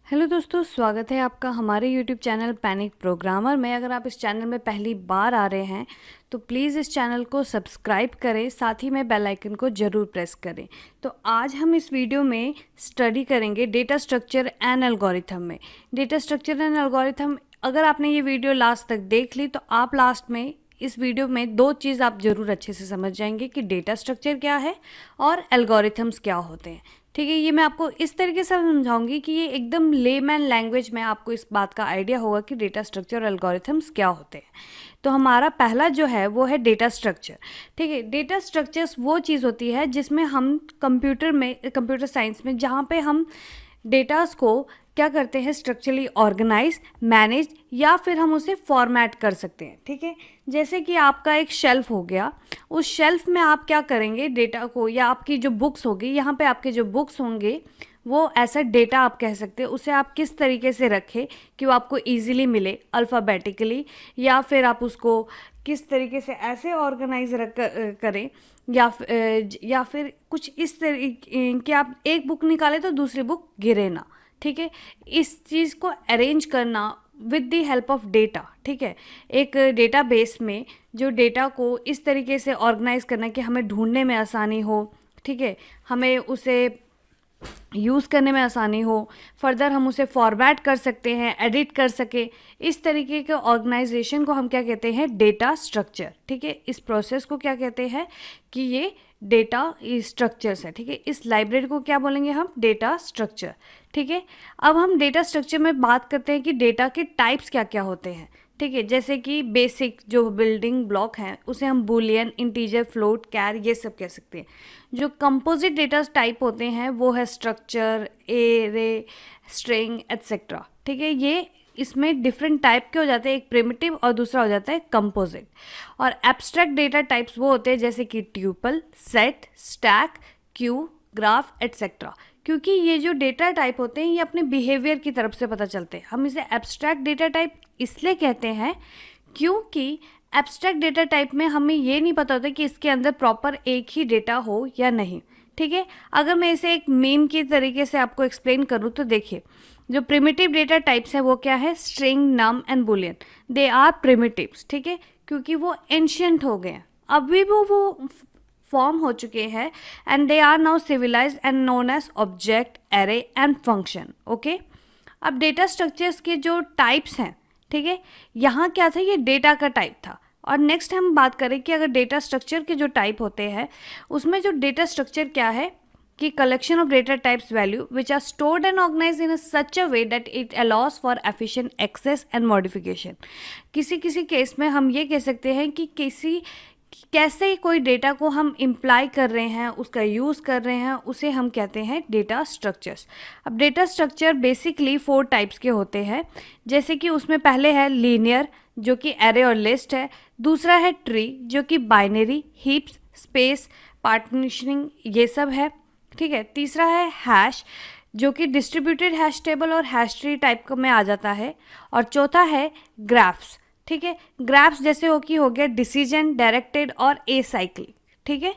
Hello दोस्तों, स्वागत है आपका हमारे YouTube चैनल पैनिक प्रोग्रामर में। अगर आप इस चैनल में पहली बार आ रहे हैं तो प्लीज़ इस चैनल को सब्सक्राइब करें, साथ ही में बेल आइकन को ज़रूर प्रेस करें। तो आज हम इस वीडियो में स्टडी करेंगे डेटा स्ट्रक्चर एंड एल्गोरिथम में। डेटा स्ट्रक्चर एंड एल्गोरिथम, अगर आपने ये वीडियो लास्ट तक देख ली तो आप लास्ट में इस वीडियो में दो चीज़ आप ज़रूर अच्छे से समझ जाएंगे कि डेटा स्ट्रक्चर क्या है और एल्गोरिथम्स क्या होते हैं। ठीक है, ये मैं आपको इस तरीके से समझाऊंगी कि ये एकदम लेमैन लैंग्वेज में आपको इस बात का आइडिया होगा कि डेटा स्ट्रक्चर और एल्गोरिथम्स क्या होते हैं। तो हमारा पहला जो है वो है डेटा स्ट्रक्चर। ठीक है, डेटा स्ट्रक्चर्स वो चीज़ होती है जिसमें हम कंप्यूटर साइंस में जहाँ पे हम डेटास को क्या करते हैं, स्ट्रक्चरली ऑर्गेनाइज, मैनेज या फिर हम उसे फॉर्मेट कर सकते हैं। ठीक है, जैसे कि आपका एक शेल्फ हो गया, उस शेल्फ में आप क्या करेंगे, डेटा को, या आपकी जो बुक्स होगी, यहाँ पे आपके जो बुक्स होंगे वो ऐसा डेटा आप कह सकते हैं, उसे आप किस तरीके से रखें कि वो आपको इजीली मिले अल्फ़ाबेटिकली, या फिर आप उसको किस तरीके से ऐसे ऑर्गेनाइज करें, या फिर कुछ इस तरीके कि आप एक बुक निकालें तो दूसरी बुक गिरे ना। ठीक है, इस चीज़ को अरेंज करना with the help of data. ठीक है, एक डेटाबेस में जो डेटा को इस तरीके से ऑर्गेनाइज करना कि हमें ढूंढने में आसानी हो। ठीक है, हमें उसे यूज़ करने में आसानी हो, फर्दर हम उसे फॉर्मेट कर सकते हैं, एडिट कर सके, इस तरीके के ऑर्गेनाइजेशन को हम क्या कहते हैं, डेटा स्ट्रक्चर। ठीक है, इस प्रोसेस को क्या कहते हैं कि ये डेटा स्ट्रक्चर्स है। ठीक है, इस लाइब्रेरी को क्या बोलेंगे हम, डेटा स्ट्रक्चर। ठीक है, अब हम डेटा स्ट्रक्चर में बात करते हैं कि डेटा के टाइप्स क्या क्या होते हैं। ठीक है, जैसे कि बेसिक जो बिल्डिंग ब्लॉक हैं उसे हम बूलियन, इंटीजर, फ्लोट, कैर, ये सब कह सकते हैं। जो कंपोजिट डेटा टाइप होते हैं वो है स्ट्रक्चर, एरे, स्ट्रिंग, एटसेट्रा। ठीक है, ये इसमें डिफरेंट टाइप के हो जाते हैं, एक प्रिमिटिव और दूसरा हो जाता है कंपोजिट। और एब्स्ट्रैक्ट डेटा टाइप्स वो होते हैं जैसे कि tuple, set, stack, Q, graph, etcetera. क्योंकि ये जो डेटा टाइप होते हैं ये अपने बिहेवियर की तरफ से पता चलते हैं। हम इसे एब्स्ट्रैक्ट डेटा टाइप इसलिए कहते हैं क्योंकि एब्स्ट्रैक्ट डेटा टाइप में हमें ये नहीं पता होता कि इसके अंदर प्रॉपर एक ही डेटा हो या नहीं। ठीक है, अगर मैं इसे एक मीम की तरीके से आपको एक्सप्लेन करूँ तो देखिए, जो प्रिमिटिव डेटा टाइप्स है वो क्या है, string, num and boolean. They are primitives. ठीक है, क्योंकि वो एंशियंट हो गए हैं, अभी वो फॉर्म हो चुके हैं, and they are now civilized and known as object, array and function. Okay, अब डेटा स्ट्रक्चर्स के जो टाइप्स हैं, ठीक है, यहाँ क्या था, ये डेटा का टाइप था। और नेक्स्ट हम बात करें कि अगर डेटा स्ट्रक्चर के जो टाइप होते हैं उसमें जो डेटा स्ट्रक्चर क्या है कि collection of data types value which are stored and organized in such a way that it allows for efficient access and modification. किसी किसी केस में हम ये कह सकते हैं कि कैसे कोई डेटा को हम इम्प्लाई कर रहे हैं, उसका यूज़ कर रहे हैं, उसे हम कहते हैं डेटा स्ट्रक्चर्स। अब डेटा स्ट्रक्चर बेसिकली 4 टाइप्स के होते हैं, जैसे कि उसमें पहले है लीनियर जो कि एरे और लिस्ट है, दूसरा है ट्री जो कि बाइनरी, हीप्स, स्पेस, पार्टीशनिंग, ये सब है। ठीक है, तीसरा है हैश जो कि डिस्ट्रीब्यूटेड हैश टेबल और हैश ट्री टाइप में आ जाता है, और चौथा है ग्राफ्स। ठीक है, ग्राफ्स जैसे हो गया डिसीजन, डायरेक्टेड और एसाइक्लिक। ठीक है,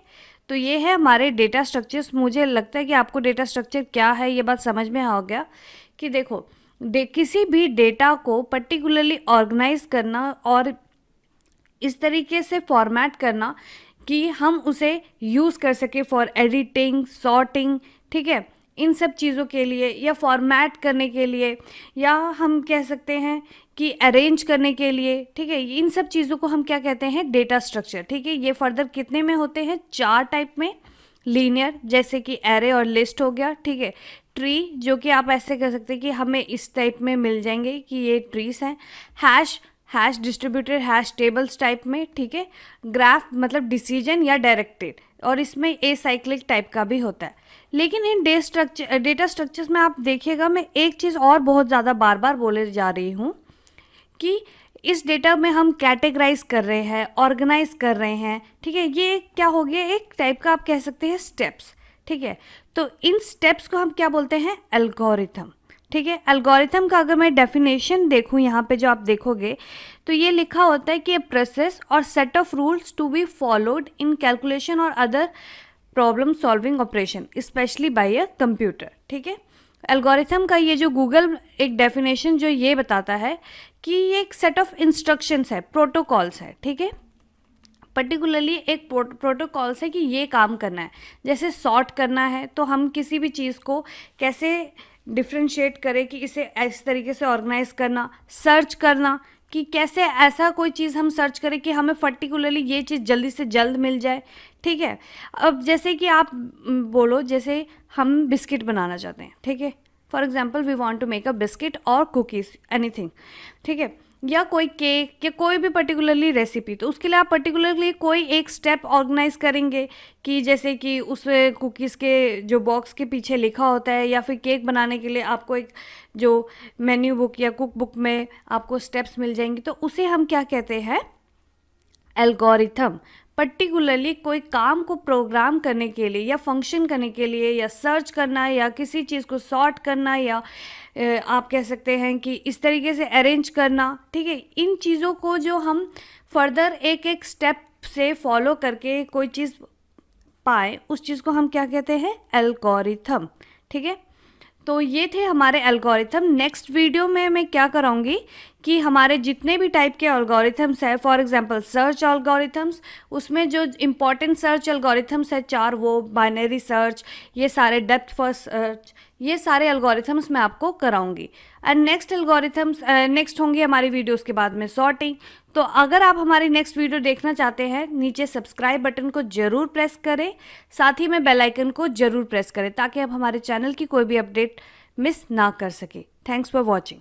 तो ये है हमारे डेटा स्ट्रक्चर्स। मुझे लगता है कि आपको डेटा स्ट्रक्चर क्या है ये बात समझ में आ गया कि देखो, किसी भी डेटा को पर्टिकुलरली ऑर्गेनाइज करना और इस तरीके से फॉर्मेट करना कि हम उसे यूज़ कर सके फॉर एडिटिंग, सॉर्टिंग, ठीक है, इन सब चीज़ों के लिए, या फॉर्मेट करने के लिए, या हम कह सकते हैं कि अरेंज करने के लिए। ठीक है, इन सब चीज़ों को हम क्या कहते हैं, डेटा स्ट्रक्चर। ठीक है, ये फर्दर कितने में होते हैं, 4 टाइप में। लीनियर जैसे कि एरे और लिस्ट हो गया। ठीक है, ट्री जो कि आप ऐसे कह सकते हैं कि हमें इस टाइप में मिल जाएंगे कि ये ट्रीज हैं। Hash distributed hash tables type में। ठीक है, ग्राफ मतलब डिसीजन या डायरेक्टेड, और इसमें ए साइक्लिक टाइप का भी होता है। लेकिन इन डेटा स्ट्रक्चर्स में आप देखिएगा, मैं एक चीज़ और बहुत ज़्यादा बार बार बोले जा रही हूँ कि इस डेटा में हम कैटेगराइज कर रहे हैं, ऑर्गेनाइज कर रहे हैं। ठीक है, ये क्या हो गया, एक टाइप का आप कह सकते हैं स्टेप्स। ठीक है, तो इन स्टेप्स को हम क्या बोलते हैं, एल्गोरिथम। ठीक है, एल्गोरिथम का अगर मैं डेफिनेशन देखूं, यहाँ पे जो आप देखोगे तो ये लिखा होता है कि a process or set of rules to be followed in calculation or other problem solving operation specially by a computer. ठीक है, एल्गोरिथम का ये जो गूगल एक डेफिनेशन जो ये बताता है कि ये एक सेट ऑफ इंस्ट्रक्शंस है, प्रोटोकॉल्स है, ठीक है। पर्टिकुलरली एक प्रोटोकॉल्स है कि ये काम करना है। जैसे सॉर्ट करना है तो हम किसी भी चीज़ को कैसे डिफ्रेंशिएट करें कि इसे इस तरीके से ऑर्गेनाइज करना, सर्च करना कि कैसे ऐसा कोई चीज़ हम सर्च करें कि हमें पर्टिकुलरली ये चीज़ जल्दी से जल्द मिल जाए, ठीक है। अब जैसे कि आप बोलो, जैसे हम बिस्किट बनाना चाहते हैं, ठीक है, for example we want to make a biscuit और कुकीज़ एनीथिंग, ठीक है, या कोई केक या कोई भी पर्टिकुलरली रेसिपी, तो उसके लिए आप पर्टिकुलरली कोई एक स्टेप ऑर्गेनाइज करेंगे कि जैसे कि उस कुकीज़ के जो बॉक्स के पीछे लिखा होता है, या फिर केक बनाने के लिए आपको एक जो मेन्यू बुक या कुक बुक में आपको स्टेप्स मिल जाएंगी, तो उसे हम क्या कहते हैं, एल्गोरिथम। पर्टिकुलरली कोई काम को प्रोग्राम करने के लिए या फंक्शन करने के लिए या सर्च करना या किसी चीज़ को सॉर्ट करना या आप कह सकते हैं कि इस तरीके से अरेंज करना, ठीक है, इन चीज़ों को जो हम फर्दर एक एक स्टेप से फॉलो करके कोई चीज़ पाए, उस चीज़ को हम क्या कहते हैं, एल्गोरिथम, ठीक है। तो ये थे हमारे एल्गोरिथम। नेक्स्ट वीडियो में मैं क्या कराऊंगी कि हमारे जितने भी टाइप के एल्गोरिथम्स है, फॉर एग्जांपल सर्च एल्गोरिथम्स, उसमें जो इम्पॉर्टेंट सर्च एल्गोरिथम्स है 4, वो बाइनरी सर्च, ये सारे डेप्थ फर्स्ट सर्च, ये सारे एल्गोरिथम्स मैं आपको कराऊंगी। एंड नेक्स्ट एल्गोरिथम्स नेक्स्ट होंगी हमारी वीडियोस के बाद में सॉर्टिंग। तो अगर आप हमारी नेक्स्ट वीडियो देखना चाहते हैं, नीचे सब्सक्राइब बटन को ज़रूर प्रेस करें, साथ ही में बेल आइकन को ज़रूर प्रेस करें ताकि आप हमारे चैनल की कोई भी अपडेट मिस ना कर सके। Thanks for watching.